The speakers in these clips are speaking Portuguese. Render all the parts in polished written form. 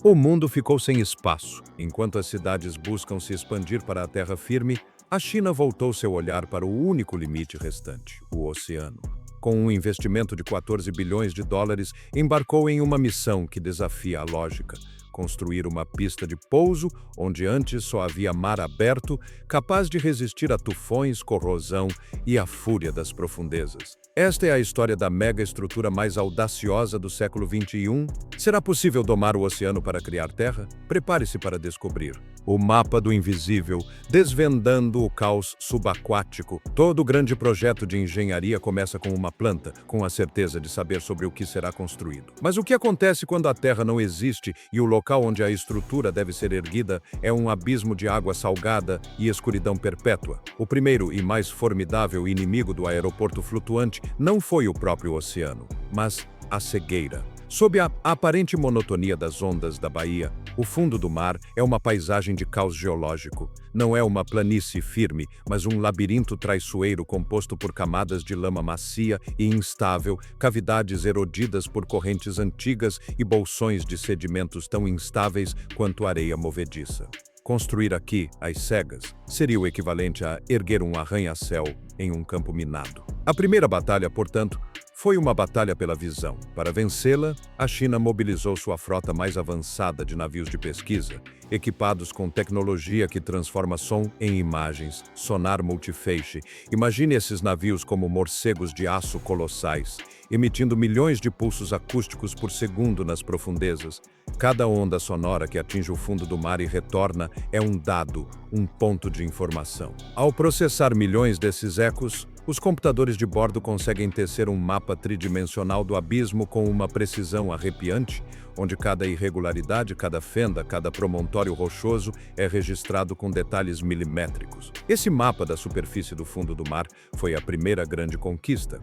O mundo ficou sem espaço. Enquanto as cidades buscam se expandir para a terra firme, a China voltou seu olhar para o único limite restante, o oceano. Com um investimento de 14 bilhões de dólares, embarcou em uma missão que desafia a lógica: construir uma pista de pouso onde antes só havia mar aberto, capaz de resistir a tufões, corrosão e a fúria das profundezas. Esta é a história da mega-estrutura mais audaciosa do século XXI. Será possível domar o oceano para criar terra? Prepare-se para descobrir. O mapa do invisível, desvendando o caos subaquático. Todo grande projeto de engenharia começa com uma planta, com a certeza de saber sobre o que será construído. Mas o que acontece quando a terra não existe e o local onde a estrutura deve ser erguida é um abismo de água salgada e escuridão perpétua? O primeiro e mais formidável inimigo do aeroporto flutuante não foi o próprio oceano, mas a cegueira. Sob a aparente monotonia das ondas da baía, o fundo do mar é uma paisagem de caos geológico. Não é uma planície firme, mas um labirinto traiçoeiro composto por camadas de lama macia e instável, cavidades erodidas por correntes antigas e bolsões de sedimentos tão instáveis quanto areia movediça. Construir aqui, às cegas, seria o equivalente a erguer um arranha-céu em um campo minado. A primeira batalha, portanto, foi uma batalha pela visão. Para vencê-la, a China mobilizou sua frota mais avançada de navios de pesquisa, equipados com tecnologia que transforma som em imagens, sonar multifeixe. Imagine esses navios como morcegos de aço colossais, emitindo milhões de pulsos acústicos por segundo nas profundezas. Cada onda sonora que atinge o fundo do mar e retorna é um dado, um ponto de informação. Ao processar milhões desses ecos, os computadores de bordo conseguem tecer um mapa tridimensional do abismo com uma precisão arrepiante, onde cada irregularidade, cada fenda, cada promontório rochoso é registrado com detalhes milimétricos. Esse mapa da superfície do fundo do mar foi a primeira grande conquista.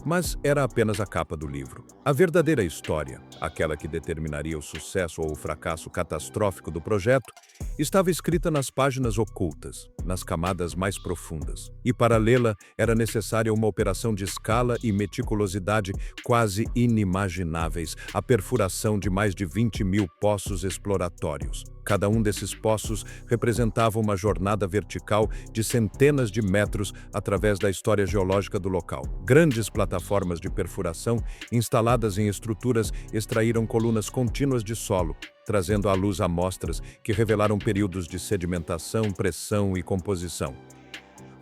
Mas era apenas a capa do livro. A verdadeira história, aquela que determinaria o sucesso ou o fracasso catastrófico do projeto, estava escrita nas páginas ocultas, nas camadas mais profundas. E para lê-la, era necessária uma operação de escala e meticulosidade quase inimagináveis, a perfuração de mais de 20 mil poços exploratórios. Cada um desses poços representava uma jornada vertical de centenas de metros através da história geológica do local. Grandes plataformas de perfuração, instaladas em estruturas, extraíram colunas contínuas de solo, trazendo à luz amostras que revelaram períodos de sedimentação, pressão e composição.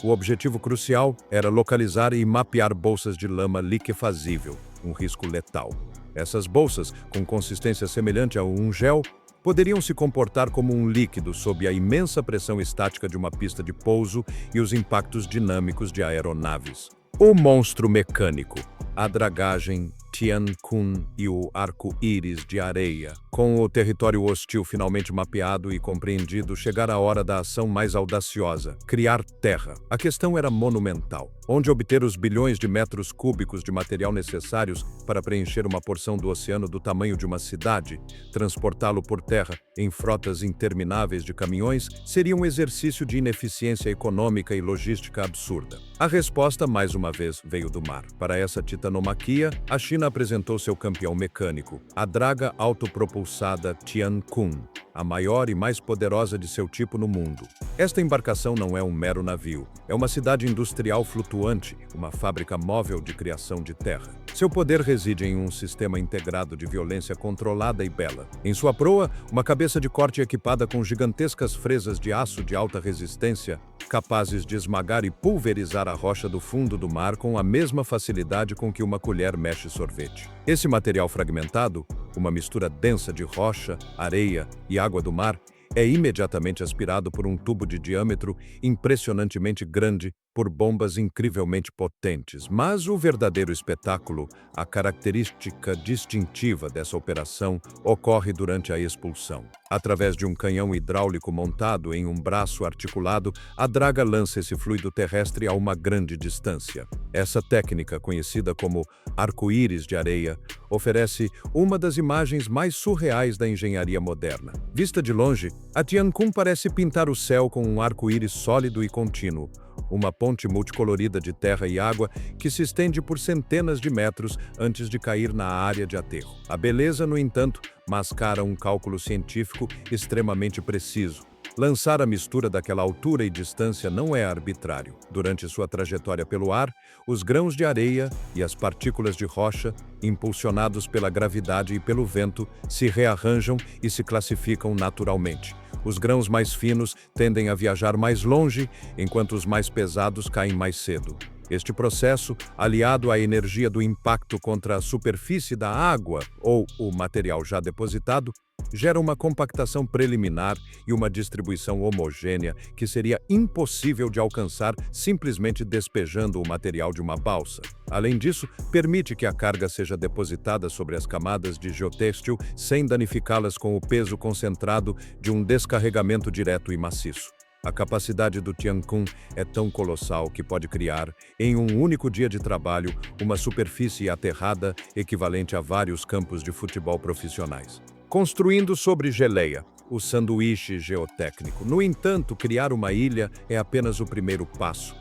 O objetivo crucial era localizar e mapear bolsas de lama liquefazível, um risco letal. Essas bolsas, com consistência semelhante a um gel, poderiam se comportar como um líquido sob a imensa pressão estática de uma pista de pouso e os impactos dinâmicos de aeronaves. O monstro mecânico, a dragagem Tian-Kun e o arco-íris de areia. Com o território hostil finalmente mapeado e compreendido, chegara a hora da ação mais audaciosa: criar terra. A questão era monumental. Onde obter os bilhões de metros cúbicos de material necessários para preencher uma porção do oceano do tamanho de uma cidade? Transportá-lo por terra em frotas intermináveis de caminhões seria um exercício de ineficiência econômica e logística absurda. A resposta, mais uma vez, veio do mar. Para essa titanomaquia, a China apresentou seu campeão mecânico, a draga autopropulsada Tian-Kun, a maior e mais poderosa de seu tipo no mundo. Esta embarcação não é um mero navio, é uma cidade industrial flutuante, uma fábrica móvel de criação de terra. Seu poder reside em um sistema integrado de violência controlada e bela. Em sua proa, uma cabeça de corte equipada com gigantescas fresas de aço de alta resistência, capazes de esmagar e pulverizar a rocha do fundo do mar com a mesma facilidade com que uma colher mexe sorvete. Esse material fragmentado, uma mistura densa de rocha, areia e água do mar, é imediatamente aspirado por um tubo de diâmetro impressionantemente grande por bombas incrivelmente potentes. Mas o verdadeiro espetáculo, a característica distintiva dessa operação, ocorre durante a expulsão. Através de um canhão hidráulico montado em um braço articulado, a draga lança esse fluido terrestre a uma grande distância. Essa técnica, conhecida como arco-íris de areia, oferece uma das imagens mais surreais da engenharia moderna. Vista de longe, a Tian-Kun parece pintar o céu com um arco-íris sólido e contínuo, uma ponte multicolorida de terra e água que se estende por centenas de metros antes de cair na área de aterro. A beleza, no entanto, mascara um cálculo científico extremamente preciso. Lançar a mistura daquela altura e distância não é arbitrário. Durante sua trajetória pelo ar, os grãos de areia e as partículas de rocha, impulsionados pela gravidade e pelo vento, se rearranjam e se classificam naturalmente. Os grãos mais finos tendem a viajar mais longe, enquanto os mais pesados caem mais cedo. Este processo, aliado à energia do impacto contra a superfície da água ou o material já depositado, gera uma compactação preliminar e uma distribuição homogênea que seria impossível de alcançar simplesmente despejando o material de uma balsa. Além disso, permite que a carga seja depositada sobre as camadas de geotêxtil sem danificá-las com o peso concentrado de um descarregamento direto e maciço. A capacidade do Tiancun é tão colossal que pode criar, em um único dia de trabalho, uma superfície aterrada equivalente a vários campos de futebol profissionais. Construindo sobre geleia, o sanduíche geotécnico. No entanto, criar uma ilha é apenas o primeiro passo.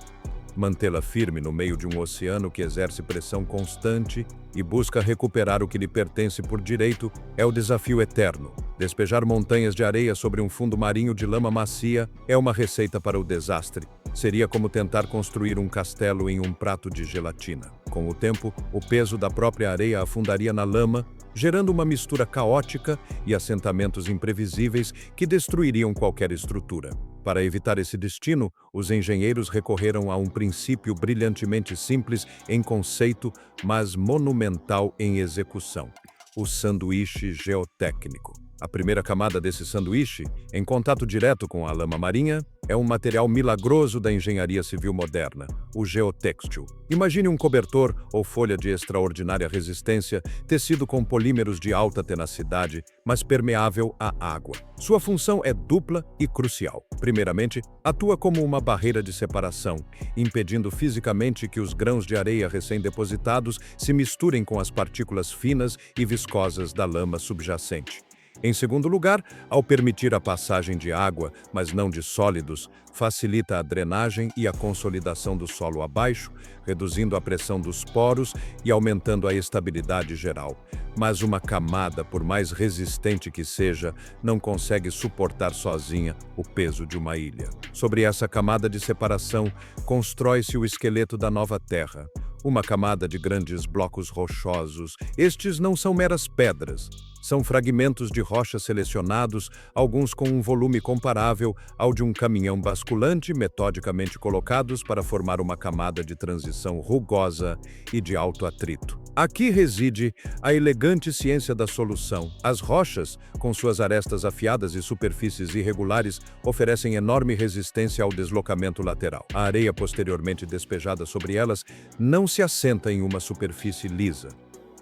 Mantê-la firme no meio de um oceano que exerce pressão constante e busca recuperar o que lhe pertence por direito é o desafio eterno. Despejar montanhas de areia sobre um fundo marinho de lama macia é uma receita para o desastre. Seria como tentar construir um castelo em um prato de gelatina. Com o tempo, o peso da própria areia afundaria na lama, gerando uma mistura caótica e assentamentos imprevisíveis que destruiriam qualquer estrutura. Para evitar esse destino, os engenheiros recorreram a um princípio brilhantemente simples em conceito, mas monumental em execução: o sanduíche geotécnico. A primeira camada desse sanduíche, em contato direto com a lama marinha, é um material milagroso da engenharia civil moderna, o geotêxtil. Imagine um cobertor ou folha de extraordinária resistência, tecido com polímeros de alta tenacidade, mas permeável à água. Sua função é dupla e crucial. Primeiramente, atua como uma barreira de separação, impedindo fisicamente que os grãos de areia recém-depositados se misturem com as partículas finas e viscosas da lama subjacente. Em segundo lugar, ao permitir a passagem de água, mas não de sólidos, facilita a drenagem e a consolidação do solo abaixo, reduzindo a pressão dos poros e aumentando a estabilidade geral. Mas uma camada, por mais resistente que seja, não consegue suportar sozinha o peso de uma ilha. Sobre essa camada de separação, constrói-se o esqueleto da nova Terra. Uma camada de grandes blocos rochosos. Estes não são meras pedras. São fragmentos de rocha selecionados, alguns com um volume comparável ao de um caminhão basculante, metodicamente colocados para formar uma camada de transição rugosa e de alto atrito. Aqui reside a elegante ciência da solução. As rochas, com suas arestas afiadas e superfícies irregulares, oferecem enorme resistência ao deslocamento lateral. A areia posteriormente despejada sobre elas não se assenta em uma superfície lisa,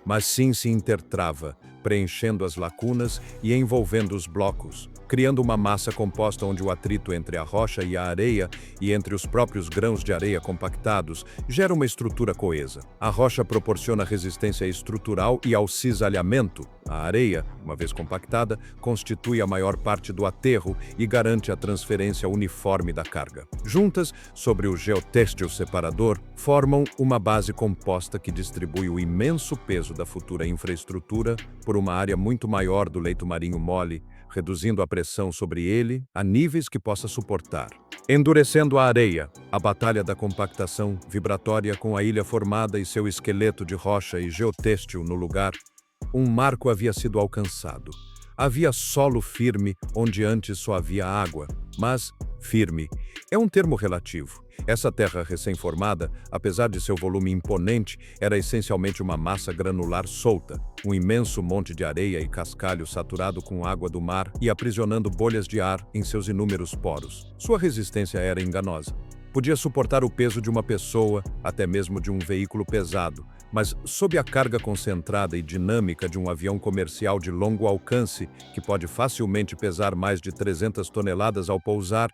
mas sim se intertrava, preenchendo as lacunas e envolvendo os blocos, criando uma massa composta onde o atrito entre a rocha e a areia e entre os próprios grãos de areia compactados gera uma estrutura coesa. A rocha proporciona resistência estrutural e ao cisalhamento. A areia, uma vez compactada, constitui a maior parte do aterro e garante a transferência uniforme da carga. Juntas, sobre o geotêxtil separador, formam uma base composta que distribui o imenso peso da futura infraestrutura por uma área muito maior do leito marinho mole, reduzindo a pressão sobre ele a níveis que possa suportar. Endurecendo a areia, a batalha da compactação vibratória com a ilha formada e seu esqueleto de rocha e geotêxtil no lugar, um marco havia sido alcançado. Havia solo firme onde antes só havia água, mas firme é um termo relativo. Essa terra recém-formada, apesar de seu volume imponente, era essencialmente uma massa granular solta, um imenso monte de areia e cascalho saturado com água do mar e aprisionando bolhas de ar em seus inúmeros poros. Sua resistência era enganosa. Podia suportar o peso de uma pessoa, até mesmo de um veículo pesado, mas sob a carga concentrada e dinâmica de um avião comercial de longo alcance, que pode facilmente pesar mais de 300 toneladas ao pousar,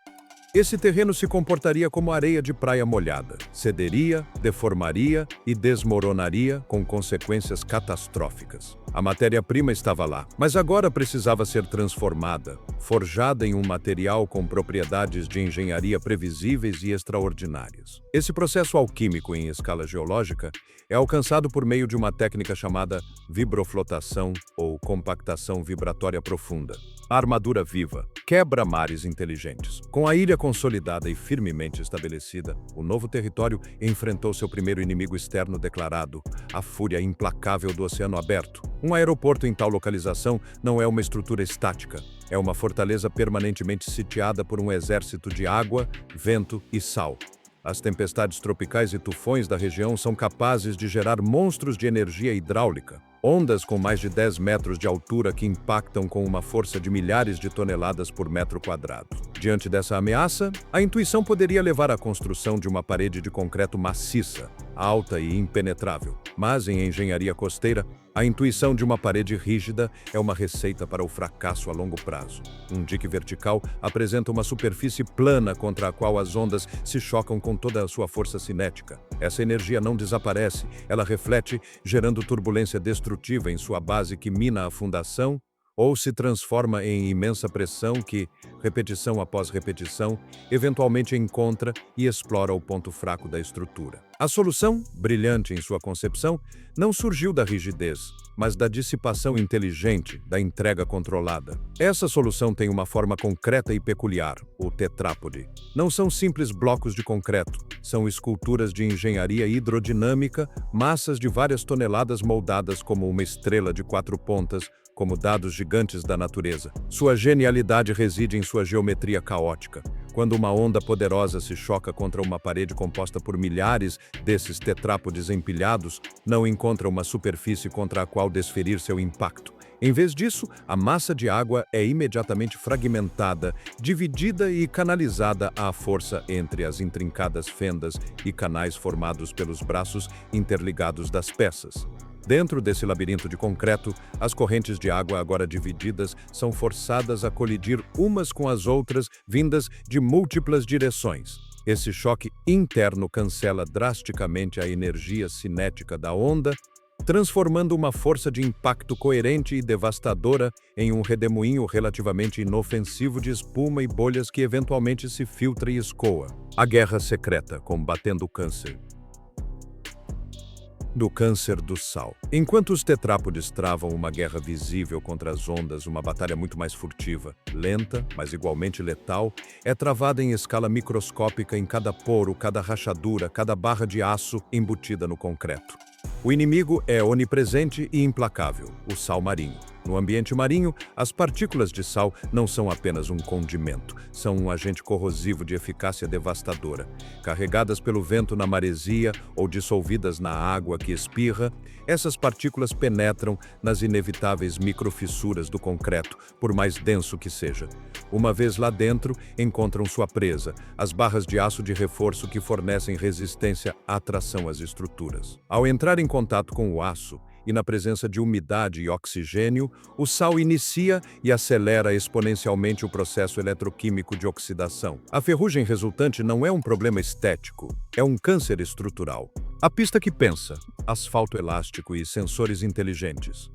Esse terreno se comportaria como areia de praia molhada. Cederia, deformaria e desmoronaria com consequências catastróficas. A matéria-prima estava lá, mas agora precisava ser transformada, forjada em um material com propriedades de engenharia previsíveis e extraordinárias. Esse processo alquímico em escala geológica é alcançado por meio de uma técnica chamada vibroflotação ou compactação vibratória profunda. A armadura viva quebra mares inteligentes. Com a ilha consolidada e firmemente estabelecida, o novo território enfrentou seu primeiro inimigo externo declarado, a fúria implacável do oceano aberto. Um aeroporto em tal localização não é uma estrutura estática, é uma fortaleza permanentemente sitiada por um exército de água, vento e sal. As tempestades tropicais e tufões da região são capazes de gerar monstros de energia hidráulica, ondas com mais de 10 metros de altura que impactam com uma força de milhares de toneladas por metro quadrado. Diante dessa ameaça, a intuição poderia levar à construção de uma parede de concreto maciça, alta e impenetrável. Mas, em engenharia costeira, a intuição de uma parede rígida é uma receita para o fracasso a longo prazo. Um dique vertical apresenta uma superfície plana contra a qual as ondas se chocam com toda a sua força cinética. Essa energia não desaparece, ela reflete, gerando turbulência destrutiva em sua base que mina a fundação, ou se transforma em imensa pressão que, repetição após repetição, eventualmente encontra e explora o ponto fraco da estrutura. A solução, brilhante em sua concepção, não surgiu da rigidez, mas da dissipação inteligente, da entrega controlada. Essa solução tem uma forma concreta e peculiar, o tetrápode. Não são simples blocos de concreto, são esculturas de engenharia hidrodinâmica, massas de várias toneladas moldadas como uma estrela de 4 pontas, como dados gigantes da natureza. Sua genialidade reside em sua geometria caótica. Quando uma onda poderosa se choca contra uma parede composta por milhares desses tetrápodes empilhados, não encontra uma superfície contra a qual desferir seu impacto. Em vez disso, a massa de água é imediatamente fragmentada, dividida e canalizada à força entre as intrincadas fendas e canais formados pelos braços interligados das peças. Dentro desse labirinto de concreto, as correntes de água agora divididas são forçadas a colidir umas com as outras, vindas de múltiplas direções. Esse choque interno cancela drasticamente a energia cinética da onda, transformando uma força de impacto coerente e devastadora em um redemoinho relativamente inofensivo de espuma e bolhas que eventualmente se filtra e escoa. A guerra secreta combatendo o câncer. Do câncer do sal. Enquanto os tetrápodes travam uma guerra visível contra as ondas, uma batalha muito mais furtiva, lenta, mas igualmente letal, é travada em escala microscópica em cada poro, cada rachadura, cada barra de aço embutida no concreto. O inimigo é onipresente e implacável, o sal marinho. No ambiente marinho, as partículas de sal não são apenas um condimento, são um agente corrosivo de eficácia devastadora. Carregadas pelo vento na maresia ou dissolvidas na água que espirra, essas partículas penetram nas inevitáveis microfissuras do concreto, por mais denso que seja. Uma vez lá dentro, encontram sua presa, as barras de aço de reforço que fornecem resistência à tração às estruturas. Ao entrar em contato com o aço, e na presença de umidade e oxigênio, o sal inicia e acelera exponencialmente o processo eletroquímico de oxidação. A ferrugem resultante não é um problema estético, é um câncer estrutural. A pista que pensa, asfalto elástico e sensores inteligentes.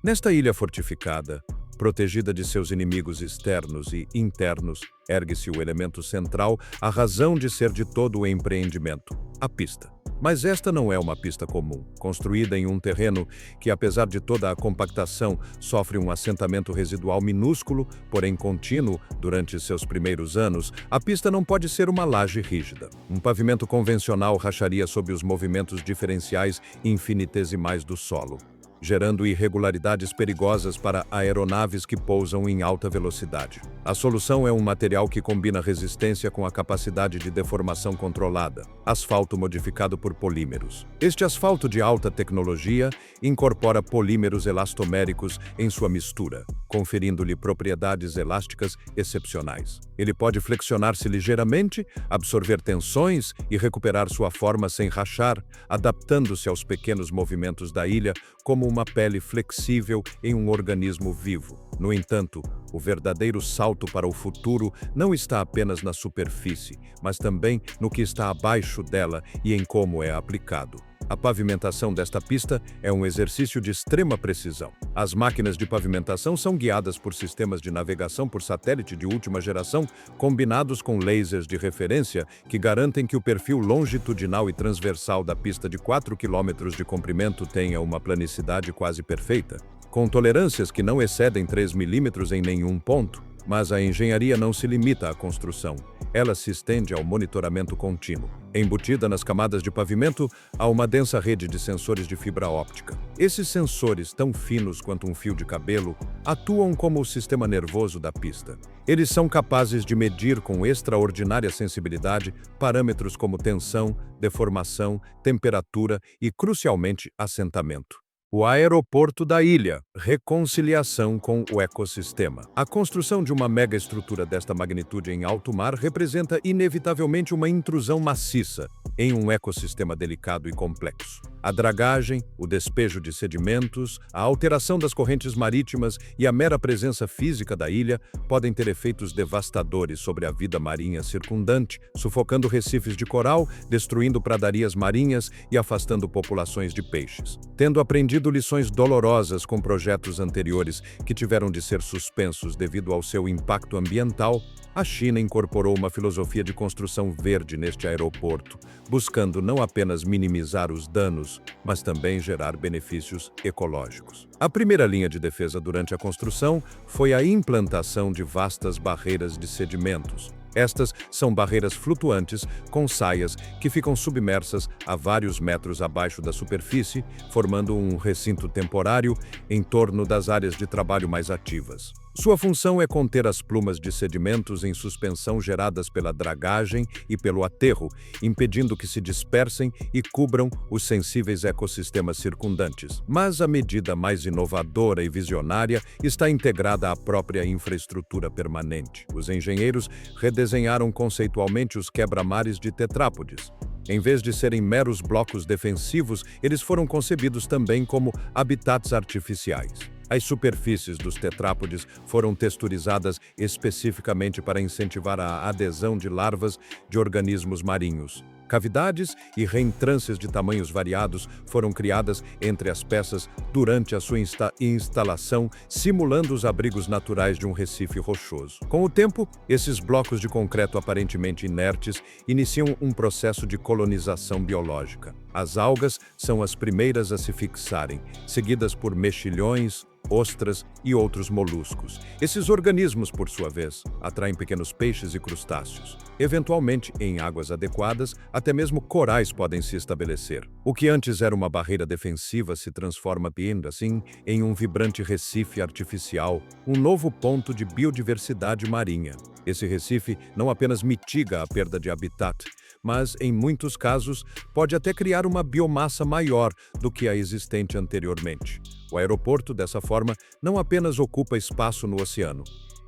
Nesta ilha fortificada, protegida de seus inimigos externos e internos, ergue-se o elemento central, a razão de ser de todo o empreendimento, a pista. Mas esta não é uma pista comum, construída em um terreno que, apesar de toda a compactação, sofre um assentamento residual minúsculo, porém contínuo, durante seus primeiros anos. A pista não pode ser uma laje rígida. Um pavimento convencional racharia sob os movimentos diferenciais infinitesimais do solo, gerando irregularidades perigosas para aeronaves que pousam em alta velocidade. A solução é um material que combina resistência com a capacidade de deformação controlada, asfalto modificado por polímeros. Este asfalto de alta tecnologia incorpora polímeros elastoméricos em sua mistura, conferindo-lhe propriedades elásticas excepcionais. Ele pode flexionar-se ligeiramente, absorver tensões e recuperar sua forma sem rachar, adaptando-se aos pequenos movimentos da ilha como uma pele flexível em um organismo vivo. No entanto, o verdadeiro salto para o futuro não está apenas na superfície, mas também no que está abaixo dela e em como é aplicado. A pavimentação desta pista é um exercício de extrema precisão. As máquinas de pavimentação são guiadas por sistemas de navegação por satélite de última geração, combinados com lasers de referência que garantem que o perfil longitudinal e transversal da pista de 4 km de comprimento tenha uma planicidade quase perfeita, com tolerâncias que não excedem 3 mm em nenhum ponto. Mas a engenharia não se limita à construção. Ela se estende ao monitoramento contínuo. Embutida nas camadas de pavimento, há uma densa rede de sensores de fibra óptica. Esses sensores, tão finos quanto um fio de cabelo, atuam como o sistema nervoso da pista. Eles são capazes de medir com extraordinária sensibilidade parâmetros como tensão, deformação, temperatura e, crucialmente, assentamento. O aeroporto da ilha, reconciliação com o ecossistema. A construção de uma megaestrutura desta magnitude em alto mar representa inevitavelmente uma intrusão maciça em um ecossistema delicado e complexo. A dragagem, o despejo de sedimentos, a alteração das correntes marítimas e a mera presença física da ilha podem ter efeitos devastadores sobre a vida marinha circundante, sufocando recifes de coral, destruindo pradarias marinhas e afastando populações de peixes. Tendo aprendido lições dolorosas com projetos anteriores que tiveram de ser suspensos devido ao seu impacto ambiental, a China incorporou uma filosofia de construção verde neste aeroporto, buscando não apenas minimizar os danos, mas também gerar benefícios ecológicos. A primeira linha de defesa durante a construção foi a implantação de vastas barreiras de sedimentos. Estas são barreiras flutuantes com saias que ficam submersas a vários metros abaixo da superfície, formando um recinto temporário em torno das áreas de trabalho mais ativas. Sua função é conter as plumas de sedimentos em suspensão geradas pela dragagem e pelo aterro, impedindo que se dispersem e cubram os sensíveis ecossistemas circundantes. Mas a medida mais inovadora e visionária está integrada à própria infraestrutura permanente. Os engenheiros redesenharam conceitualmente os quebra-mares de tetrápodes. Em vez de serem meros blocos defensivos, eles foram concebidos também como habitats artificiais. As superfícies dos tetrápodes foram texturizadas especificamente para incentivar a adesão de larvas de organismos marinhos. Cavidades e reentrâncias de tamanhos variados foram criadas entre as peças durante a sua instalação, simulando os abrigos naturais de um recife rochoso. Com o tempo, esses blocos de concreto aparentemente inertes iniciam um processo de colonização biológica. As algas são as primeiras a se fixarem, seguidas por mexilhões, ostras e outros moluscos. Esses organismos, por sua vez, atraem pequenos peixes e crustáceos. Eventualmente, em águas adequadas, até mesmo corais podem se estabelecer. O que antes era uma barreira defensiva se transforma, assim, em um vibrante recife artificial, um novo ponto de biodiversidade marinha. Esse recife não apenas mitiga a perda de habitat, mas, em muitos casos, pode até criar uma biomassa maior do que a existente anteriormente. O aeroporto, dessa forma, não apenas ocupa espaço no oceano.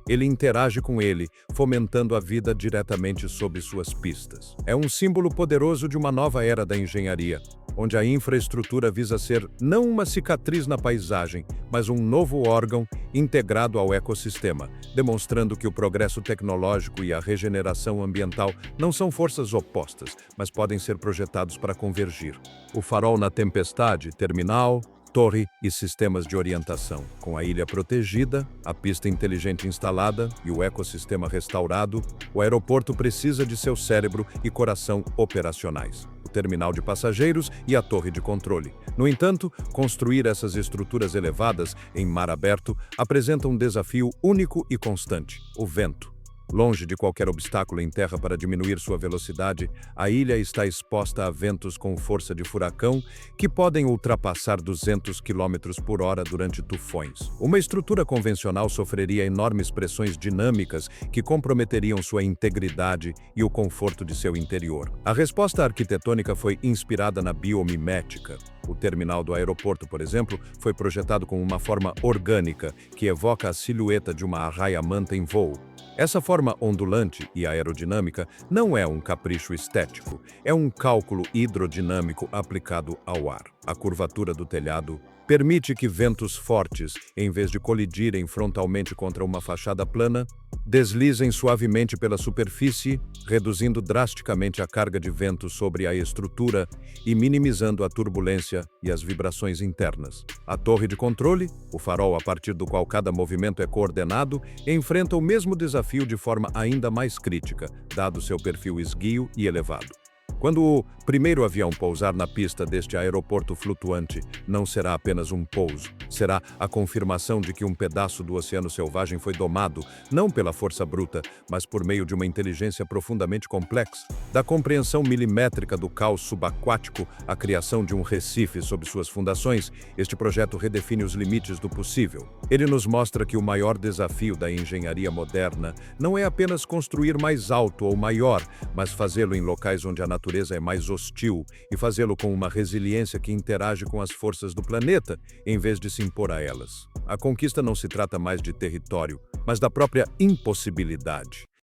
Ele interage com ele, fomentando a vida diretamente sob suas pistas. É um símbolo poderoso de uma nova era da engenharia, onde a infraestrutura visa ser não uma cicatriz na paisagem, mas um novo órgão integrado ao ecossistema, demonstrando que o progresso tecnológico e a regeneração ambiental não são forças opostas, mas podem ser projetados para convergir. O farol na tempestade, terminal, torre e sistemas de orientação. Com a ilha protegida, a pista inteligente instalada e o ecossistema restaurado, o aeroporto precisa de seu cérebro e coração operacionais. O terminal de passageiros e a torre de controle. No entanto, construir essas estruturas elevadas em mar aberto apresenta um desafio único e constante: o vento. Longe de qualquer obstáculo em terra para diminuir sua velocidade, a ilha está exposta a ventos com força de furacão que podem ultrapassar 200 km/h durante tufões. Uma estrutura convencional sofreria enormes pressões dinâmicas que comprometeriam sua integridade e o conforto de seu interior. A resposta arquitetônica foi inspirada na biomimética. O terminal do aeroporto, por exemplo, foi projetado com uma forma orgânica que evoca a silhueta de uma arraia-manta em voo. Essa forma ondulante e aerodinâmica não é um capricho estético, é um cálculo hidrodinâmico aplicado ao ar. A curvatura do telhado permite que ventos fortes, em vez de colidirem frontalmente contra uma fachada plana, deslizem suavemente pela superfície, reduzindo drasticamente a carga de vento sobre a estrutura e minimizando a turbulência e as vibrações internas. A torre de controle, o farol a partir do qual cada movimento é coordenado, enfrenta o mesmo desafio de forma ainda mais crítica, dado seu perfil esguio e elevado. Quando o primeiro avião pousar na pista deste aeroporto flutuante, não será apenas um pouso, será a confirmação de que um pedaço do oceano selvagem foi domado, não pela força bruta, mas por meio de uma inteligência profundamente complexa. Da compreensão milimétrica do caos subaquático à criação de um recife sob suas fundações, este projeto redefine os limites do possível. Ele nos mostra que o maior desafio da engenharia moderna não é apenas construir mais alto ou maior, mas fazê-lo em locais onde a natureza é mais hostil e fazê-lo com uma resiliência que interage com as forças do planeta, em vez de se impor a elas. A conquista não se trata mais de território, mas da própria impossibilidade.